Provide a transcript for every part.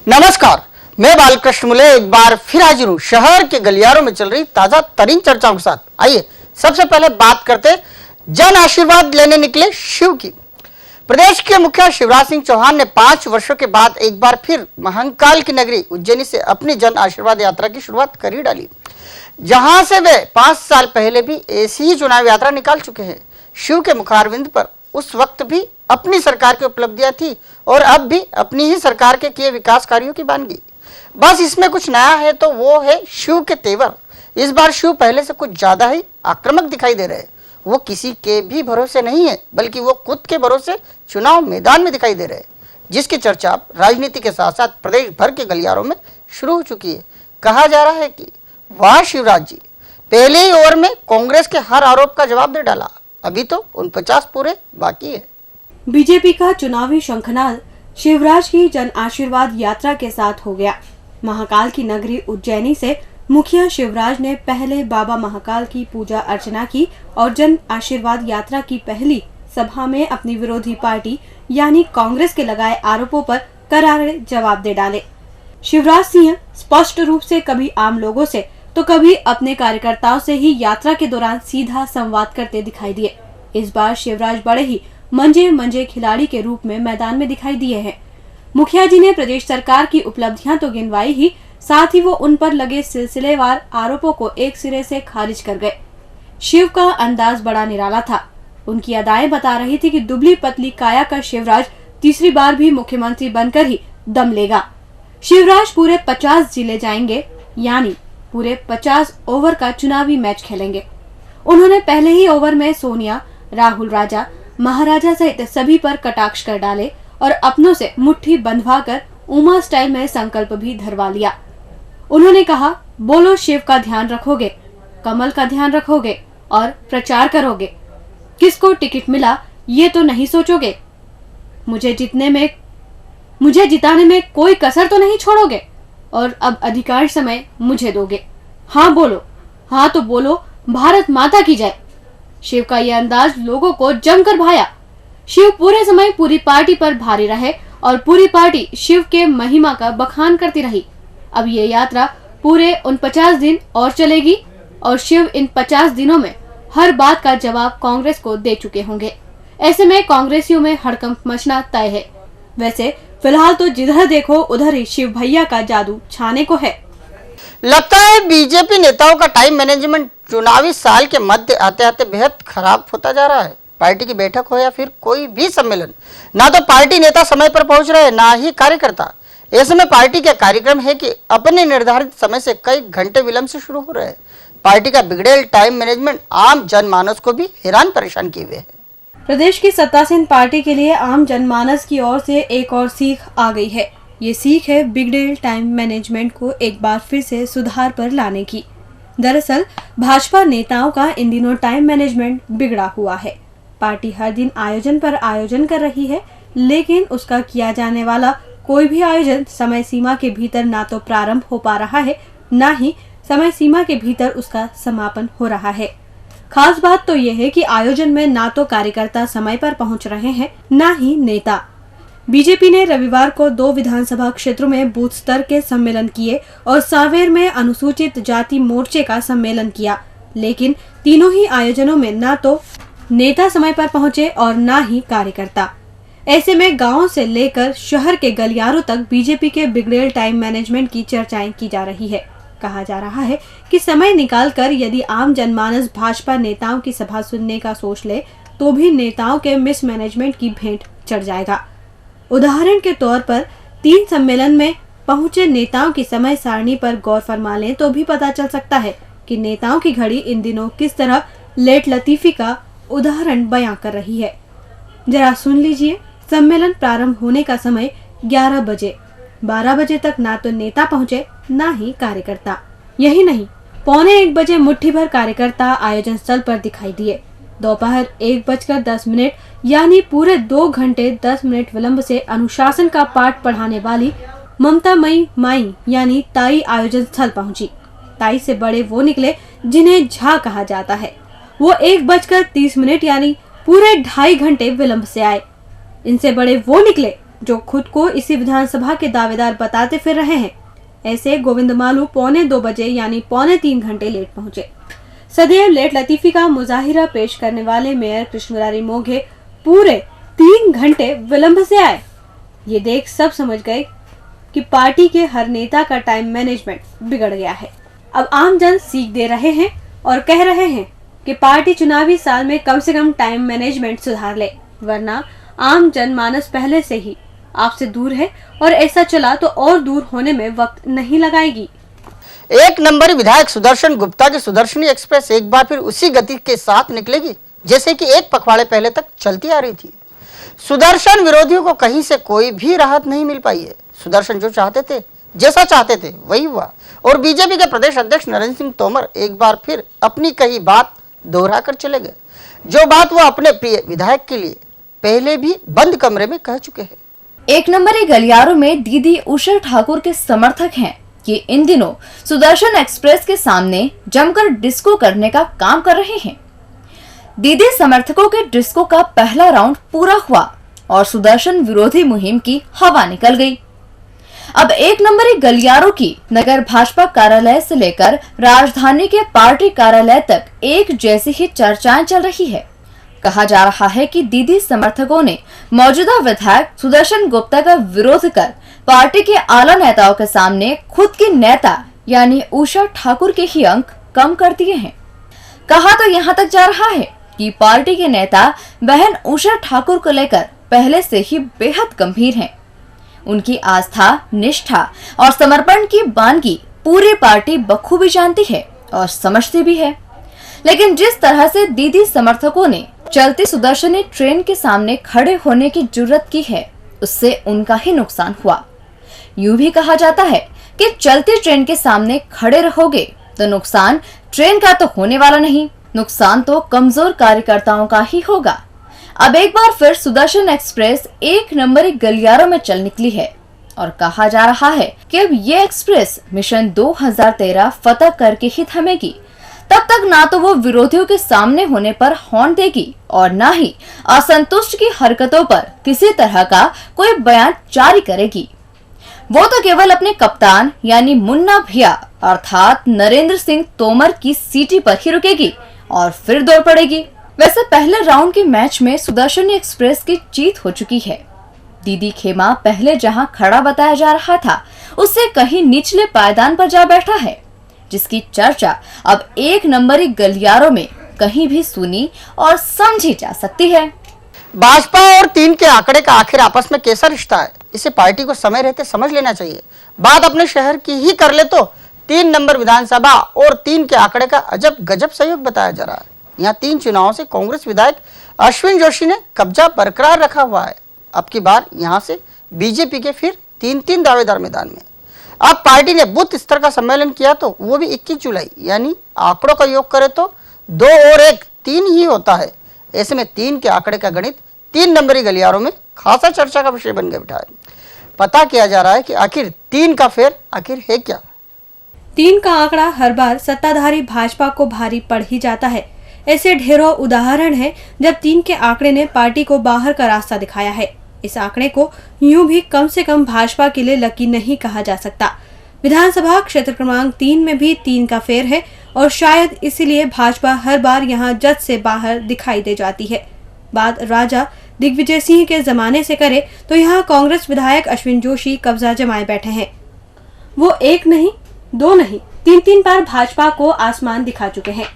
नमस्कार, मैं बालकृष्ण मुले एक बार फिर हाजिर हूँ शहर के गलियारों में चल रही ताजा तरीन चर्चाओं के साथ। आइए सबसे पहले बात करते जन आशीर्वाद लेने निकले शिव की। प्रदेश के मुखिया शिवराज सिंह चौहान ने 5 वर्षों के बाद एक बार फिर महाकाल की नगरी उज्जैनी से अपनी जन आशीर्वाद यात्रा की शुरुआत कर ही डाली, जहां से वे 5 साल पहले भी ऐसी ही चुनाव यात्रा निकाल चुके हैं। शिव के मुखारविंद पर उस वक्त भी अपनी सरकार की उपलब्धियां थी और अब भी अपनी ही सरकार के किए विकास कार्यों की बानगी। बस इसमें कुछ नया है तो वो है शिव के तेवर। इस बार शिव पहले से कुछ ज्यादा ही आक्रामक दिखाई दे रहे हैं। वो किसी के भी भरोसे नहीं है, बल्कि वो खुद के भरोसे चुनाव मैदान में दिखाई दे रहे हैं, जिसकी चर्चा राजनीति के साथ साथ प्रदेश भर के गलियारों में शुरू हो चुकी है। कहा जा रहा है कि वाह शिवराज जी, पहले ही ओवर में कांग्रेस के हर आरोप का जवाब दे डाला, अभी तो 49 पूरे बाकी है। बीजेपी का चुनावी शंखनाद शिवराज की जन आशीर्वाद यात्रा के साथ हो गया। महाकाल की नगरी उज्जैनी से मुखिया शिवराज ने पहले बाबा महाकाल की पूजा अर्चना की और जन आशीर्वाद यात्रा की पहली सभा में अपनी विरोधी पार्टी यानी कांग्रेस के लगाए आरोपों पर करारे जवाब दे डाले। शिवराज सिंह स्पष्ट रूप से कभी आम लोगों से तो कभी अपने कार्यकर्ताओं से ही यात्रा के दौरान सीधा संवाद करते दिखाई दिए। इस बार शिवराज बड़े ही मंजे खिलाड़ी के रूप में मैदान में दिखाई दिए हैं। मुखिया जी ने प्रदेश सरकार की उपलब्धियां तो गिनवाई ही, साथ ही वो उन पर लगे सिलसिलेवार आरोपों को एक सिरे से खारिज कर गए। शिव का अंदाज बड़ा निराला था। उनकी अदाएं बता रही थी कि दुबली पतली काया का शिवराज तीसरी बार भी मुख्यमंत्री बनकर ही दम लेगा। शिवराज पूरे 50 जिले जाएंगे, यानी पूरे 50 ओवर का चुनावी मैच खेलेंगे। उन्होंने पहले ही ओवर में सोनिया, राहुल राजा, महाराजा सहित सभी पर कटाक्ष कर डाले और अपनों से मुट्ठी बंधवाकर उमा स्टाइल में संकल्प भी धरवा लिया। उन्होंने कहा, बोलो शिव का ध्यान रखोगे, कमल का ध्यान रखोगे और प्रचार करोगे। किसको टिकट मिला ये तो नहीं सोचोगे। मुझे जिताने में कोई कसर तो नहीं छोड़ोगे और अब अधिकांश समय मुझे दोगे। हाँ बोलो, हाँ तो बोलो, भारत माता की जय। शिव का यह अंदाज लोगों को जमकर भाया। शिव पूरे समय पूरी पार्टी पर भारी रहे और पूरी पार्टी शिव के महिमा का बखान करती रही। अब ये यात्रा पूरे 49 दिन और चलेगी और शिव इन 50 दिनों में हर बात का जवाब कांग्रेस को दे चुके होंगे। ऐसे में कांग्रेसियों में हड़कंप मचना तय है। वैसे फिलहाल तो जिधर देखो उधर ही शिव भैया का जादू छाने को है। लगता है बीजेपी नेताओं का टाइम मैनेजमेंट चुनावी साल के मध्य आते आते बेहद खराब होता जा रहा है। पार्टी की बैठक हो या फिर कोई भी सम्मेलन, ना तो पार्टी नेता समय पर पहुंच रहे, ना ही कार्यकर्ता। ऐसे में पार्टी का कार्यक्रम है कि अपने निर्धारित समय से कई घंटे विलंब से शुरू हो रहे हैं। पार्टी का बिगड़ेल टाइम मैनेजमेंट आम जनमानस को भी हैरान परेशान किए हुए है। प्रदेश की सत्तासीन पार्टी के लिए आम जनमानस की ओर से एक और सीख आ गई है। ये सीख है बिगड़ेल टाइम मैनेजमेंट को एक बार फिर से सुधार पर लाने की। दरअसल भाजपा नेताओं का इन दिनों टाइम मैनेजमेंट बिगड़ा हुआ है। पार्टी हर दिन आयोजन पर आयोजन कर रही है, लेकिन उसका किया जाने वाला कोई भी आयोजन समय सीमा के भीतर ना तो प्रारंभ हो पा रहा है, ना ही समय सीमा के भीतर उसका समापन हो रहा है। खास बात तो यह है कि आयोजन में ना तो कार्यकर्ता समय पर पहुंच रहे हैं, ना ही नेता। बीजेपी ने रविवार को 2 विधानसभा क्षेत्रों में बूथ स्तर के सम्मेलन किए और सांवेर में अनुसूचित जाति मोर्चे का सम्मेलन किया, लेकिन तीनों ही आयोजनों में ना तो नेता समय पर पहुंचे और ना ही कार्यकर्ता। ऐसे में गांवों से लेकर शहर के गलियारों तक बीजेपी के बिगड़ेल टाइम मैनेजमेंट की चर्चाएं की जा रही है। कहा जा रहा है कि समय निकालकर यदि आम जनमानस भाजपा नेताओं की सभा सुनने का सोच ले तो भी नेताओं के मिसमैनेजमेंट की भेंट चढ़ जाएगा। उदाहरण के तौर पर 3 सम्मेलन में पहुंचे नेताओं की समय सारणी पर गौर फरमा लें तो भी पता चल सकता है कि नेताओं की घड़ी इन दिनों किस तरह लेट लतीफी का उदाहरण बयां कर रही है। जरा सुन लीजिए। सम्मेलन प्रारंभ होने का समय 11 बजे, 12 बजे तक ना तो नेता पहुंचे, ना ही कार्यकर्ता। यही नहीं, 12:45 बजे मुट्ठी भर कार्यकर्ता आयोजन स्थल पर दिखाई दिए। दोपहर 1:10 यानी पूरे 2 घंटे 10 मिनट विलंब से अनुशासन का पाठ पढ़ाने वाली ममता मई माई यानी ताई आयोजन स्थल पहुंची। ताई से बड़े वो निकले जिन्हें झा कहा जाता है। वो 1:30 यानी पूरे 2.5 घंटे विलंब से आए। इनसे बड़े वो निकले जो खुद को इसी विधानसभा के दावेदार बताते फिर रहे हैं। ऐसे गोविंद मालू 2:45 बजे यानी 2.25 घंटे लेट पहुंचे। सदैव लेट लतीफी का मुजाहिरा पेश करने वाले मेयर कृष्ण मुरारी मोघे पूरे 3 घंटे विलंब से आए। ये देख सब समझ गए कि पार्टी के हर नेता का टाइम मैनेजमेंट बिगड़ गया है। अब आम जन सीख दे रहे हैं और कह रहे हैं कि पार्टी चुनावी साल में कम से कम टाइम मैनेजमेंट सुधार ले, वरना आम जनमानस पहले से ही आपसे दूर है और ऐसा चला तो और दूर होने में वक्त नहीं लगाएगी। एक नंबरी विधायक सुदर्शन गुप्ता की सुदर्शनी एक्सप्रेस एक बार फिर उसी गति के साथ निकलेगी जैसे कि एक पखवाड़े पहले तक चलती आ रही थी। सुदर्शन विरोधियों को कहीं से कोई भी राहत नहीं मिल पाई है। सुदर्शन जो चाहते थे, जैसा चाहते थे वही हुआ और बीजेपी के प्रदेश अध्यक्ष नरेंद्र सिंह तोमर एक बार फिर अपनी कही बात दोहरा कर चले गए, जो बात वो अपने प्रिय विधायक के लिए पहले भी बंद कमरे में कह चुके हैं। एक नंबरी गलियारों में दीदी उषा ठाकुर के समर्थक हैं कि इन दिनों सुदर्शन एक्सप्रेस के सामने जमकर डिस्को करने का काम कर रहे हैं। दीदी समर्थकों के डिस्को का पहला राउंड पूरा हुआ और सुदर्शन विरोधी मुहिम की हवा निकल गई। अब एक नंबरी गलियारों की नगर भाजपा कार्यालय से लेकर राजधानी के पार्टी कार्यालय तक एक जैसी ही चर्चाएं चल रही है। कहा जा रहा है कि दीदी समर्थकों ने मौजूदा विधायक सुदर्शन गुप्ता का विरोध कर पार्टी के आला नेताओं के सामने खुद की नेता यानी उषा ठाकुर के ही अंक कम कर दिए हैं। कहा तो यहाँ तक जा रहा है कि पार्टी के नेता बहन उषा ठाकुर को लेकर पहले से ही बेहद गंभीर हैं। उनकी आस्था, निष्ठा और समर्पण की बानगी पूरी पार्टी बखूबी जानती है और समझती भी है, लेकिन जिस तरह से दीदी समर्थकों ने चलती सुदर्शनी ट्रेन के सामने खड़े होने की जुर्रत की है, उससे उनका ही नुकसान हुआ। यूं भी कहा जाता है कि चलती ट्रेन के सामने खड़े रहोगे तो नुकसान ट्रेन का तो होने वाला नहीं, नुकसान तो कमजोर कार्यकर्ताओं का ही होगा। अब एक बार फिर सुदर्शन एक्सप्रेस एक नंबरी गलियारों में चल निकली है और कहा जा रहा है कि अब ये एक्सप्रेस मिशन 2013 फतह करके ही थमेगी। तब तक ना तो वो विरोधियों के सामने होने पर हॉर्न देगी और ना ही असंतुष्ट की हरकतों पर किसी तरह का कोई बयान जारी करेगी। वो तो केवल अपने कप्तान यानी मुन्ना भैया अर्थात नरेंद्र सिंह तोमर की सीटी पर ही रुकेगी और फिर दौड़ पड़ेगी। वैसे पहले राउंड के मैच में सुदर्शनी एक्सप्रेस की जीत हो चुकी है। दीदी खेमा पहले जहां खड़ा बताया जा रहा था उससे कहीं निचले पायदान पर जा बैठा है, जिसकी चर्चा अब एक नंबरी गलियारों में कहीं भी सुनी और समझी जा सकती है। भाजपा और 3 के आंकड़े का आखिर आपस में कैसा रिश्ता है, इसे पार्टी को समय रहते समझ लेना चाहिए। बात अपने शहर की ही कर ले तो 3 नंबर विधानसभा और 3 के आंकड़े का अजब गजब सहयोग बताया जा रहा है। यहाँ 3 चुनावों से कांग्रेस विधायक अश्विन जोशी ने कब्जा बरकरार रखा हुआ है। अब की बार यहाँ से बीजेपी के फिर 3 दावेदार मैदान में। अब पार्टी ने बूथ स्तर का सम्मेलन किया तो वो भी 21 जुलाई, यानी आंकड़ों का योग करे तो 2 और 1 3 ही होता है। ऐसे में 3 के आंकड़े का गणित 3 नंबरी गलियारों में खासा चर्चा का विषय बन गया बिठा है। पता किया जा रहा है कि आखिर 3 का फेर आखिर है क्या। 3 का आंकड़ा हर बार सत्ताधारी भाजपा को भारी पड़ ही जाता है। ऐसे ढेरों उदाहरण हैं जब 3 के आंकड़े ने पार्टी को बाहर का रास्ता दिखाया है। इस आंकड़े को यूं भी कम से कम भाजपा के लिए लकी नहीं कहा जा सकता। विधानसभा क्षेत्र क्रमांक 3 में भी 3 का फेर है और शायद इसीलिए भाजपा हर बार यहां जज से बाहर दिखाई दे जाती है। बात राजा दिग्विजय सिंह के जमाने से करे तो यहाँ कांग्रेस विधायक अश्विन जोशी कब्जा जमाए बैठे हैं। वो 1 नहीं, 2 नहीं, 3 बार भाजपा को आसमान दिखा चुके हैं।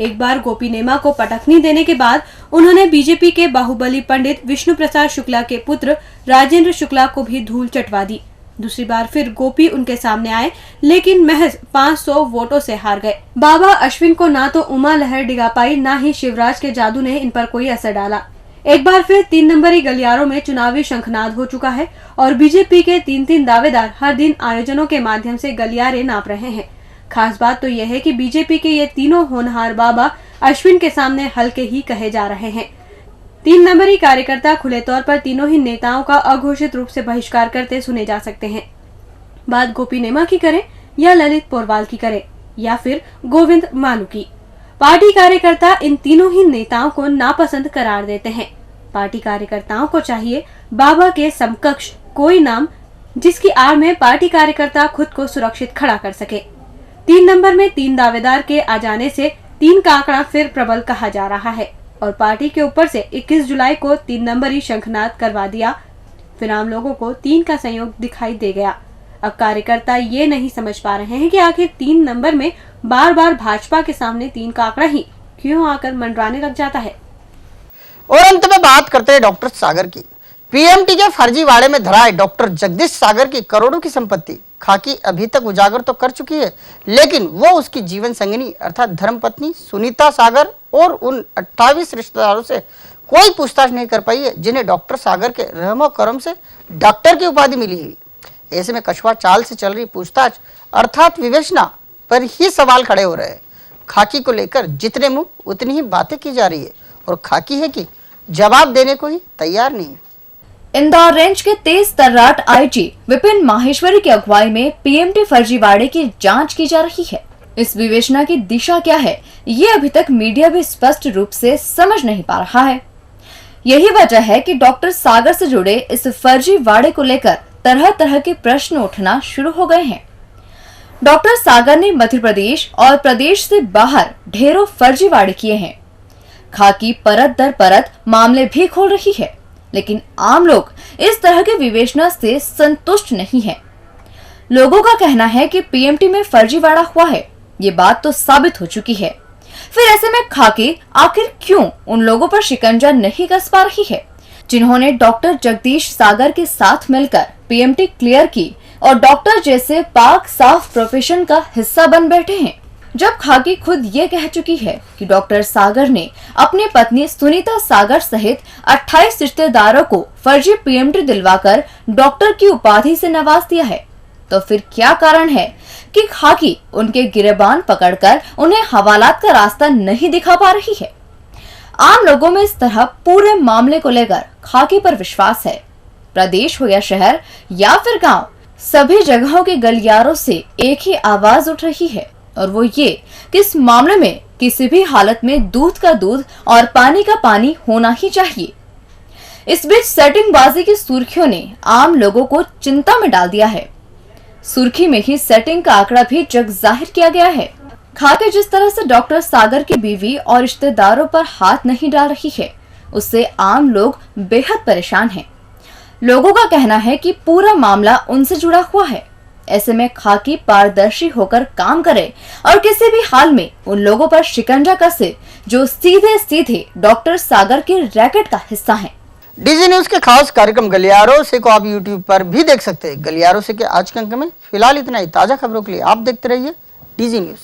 एक बार गोपी नेमा को पटखनी देने के बाद उन्होंने बीजेपी के बाहुबली पंडित विष्णु प्रसाद शुक्ला के पुत्र राजेंद्र शुक्ला को भी धूल चटवा दी। दूसरी बार फिर गोपी उनके सामने आए, लेकिन महज 500 वोटों से हार गए। बाबा अश्विन को ना तो उमा लहर डिगा पाई, ना ही शिवराज के जादू ने इन पर कोई असर डाला। एक बार फिर 3 नंबरी गलियारों में चुनावी शंखनाद हो चुका है और बीजेपी के 3 दावेदार हर दिन आयोजनों के माध्यम से गलियारे नाप रहे हैं। खास बात तो यह है कि बीजेपी के ये तीनों होनहार बाबा अश्विन के सामने हल्के ही कहे जा रहे हैं। 3 नंबरी कार्यकर्ता खुले तौर पर तीनों ही नेताओं का अघोषित रूप से बहिष्कार करते सुने जा सकते हैं। बात गोपी नेमा की करें या ललित पोरवाल की करें या फिर गोविंद मालू की, पार्टी कार्यकर्ता इन तीनों ही नेताओं को नापसंद करार देते हैं। पार्टी कार्यकर्ताओं को चाहिए बाबा के समकक्ष कोई नाम जिसकी आड़ में पार्टी कार्यकर्ता खुद को सुरक्षित खड़ा कर सके। 3 नंबर में 3 दावेदार के आ जाने से 3 का आंकड़ा फिर प्रबल कहा जा रहा है और पार्टी के ऊपर से 21 जुलाई को 3 नंबर ही शंखनाद करवा दिया। फिर आम लोगों को 3 का संयोग दिखाई दे गया। अब कार्यकर्ता ये नहीं समझ पा रहे हैं कि आखिर 3 नंबर में बार बार भाजपा के सामने 3 का आंकड़ा ही क्यों आकर मंडराने लग जाता है। और अंत में बात करते हैं डॉक्टर सागर की। पीएमटी के फर्जीवाड़े में धराए डॉक्टर जगदीश सागर की करोड़ों की संपत्ति खाकी अभी तक उजागर तो कर चुकी है, लेकिन वो उसकी जीवन संगिनी अर्थात धर्मपत्नी सुनीता सागर और उन 28 रिश्तेदारों से कोई पूछताछ नहीं कर पाई है जिन्हें डॉक्टर सागर के रहमो करम से डॉक्टर की उपाधि मिली है। ऐसे में कछुआ चाल से चल रही पूछताछ अर्थात विवेचना पर ही सवाल खड़े हो रहे हैं। खाकी को लेकर जितने मुंह उतनी ही बातें की जा रही है और खाकी है कि जवाब देने को ही तैयार नहीं है। इंदौर रेंज के तेज तर्राट आईजी विपिन माहेश्वरी की अगुवाई में पीएमटी फर्जीवाड़े की जांच की जा रही है। इस विवेचना की दिशा क्या है, ये अभी तक मीडिया भी स्पष्ट रूप से समझ नहीं पा रहा है। यही वजह है कि डॉक्टर सागर से जुड़े इस फर्जीवाड़े को लेकर तरह तरह के प्रश्न उठना शुरू हो गए हैं। डॉक्टर सागर ने मध्य प्रदेश और प्रदेश से बाहर ढेरों फर्जीवाड़े किए हैं। खाकी परत दर परत मामले भी खोल रही है, लेकिन आम लोग इस तरह के विवेचना से संतुष्ट नहीं हैं। लोगों का कहना है कि पीएमटी में फर्जीवाड़ा हुआ है, ये बात तो साबित हो चुकी है। फिर ऐसे में खाकी आखिर क्यों उन लोगों पर शिकंजा नहीं कस पा रही है जिन्होंने डॉक्टर जगदीश सागर के साथ मिलकर पीएमटी क्लियर की और डॉक्टर जैसे पाक साफ प्रोफेशन का हिस्सा बन बैठे हैं। जब खाकी खुद ये कह चुकी है कि डॉक्टर सागर ने अपनी पत्नी सुनीता सागर सहित 28 रिश्तेदारों को फर्जी पीएमटी दिलवाकर डॉक्टर की उपाधि से नवाज दिया है, तो फिर क्या कारण है कि खाकी उनके गिरेबान पकड़कर उन्हें हवालात का रास्ता नहीं दिखा पा रही है। आम लोगों में इस तरह पूरे मामले को लेकर खाकी पर विश्वास है। प्रदेश हो या शहर या फिर गांव, सभी जगहों के गलियारों से एक ही आवाज उठ रही है और वो ये कि इस मामले में किसी भी हालत में दूध का दूध और पानी का पानी होना ही चाहिए। इस बीच सेटिंगबाजी की सुर्खियों ने आम लोगों को चिंता में डाल दिया है। सुर्खी में ही सेटिंग का आंकड़ा भी जग जाहिर किया गया है। खाकी जिस तरह से डॉक्टर सागर की बीवी और रिश्तेदारों पर हाथ नहीं डाल रही है, उससे आम लोग बेहद परेशान हैं। लोगों का कहना है कि पूरा मामला उनसे जुड़ा हुआ है। ऐसे में खाकी पारदर्शी होकर काम करे और किसी भी हाल में उन लोगों पर शिकंजा कसे जो सीधे सीधे डॉक्टर सागर के रैकेट का हिस्सा हैं। डीजी न्यूज के खास कार्यक्रम गलियारों से को आप यूट्यूब पर भी देख सकते हैं। गलियारों से के आज के अंक में फिलहाल इतना ही। ताजा खबरों के लिए आप देखते रहिए डीजी न्यूज।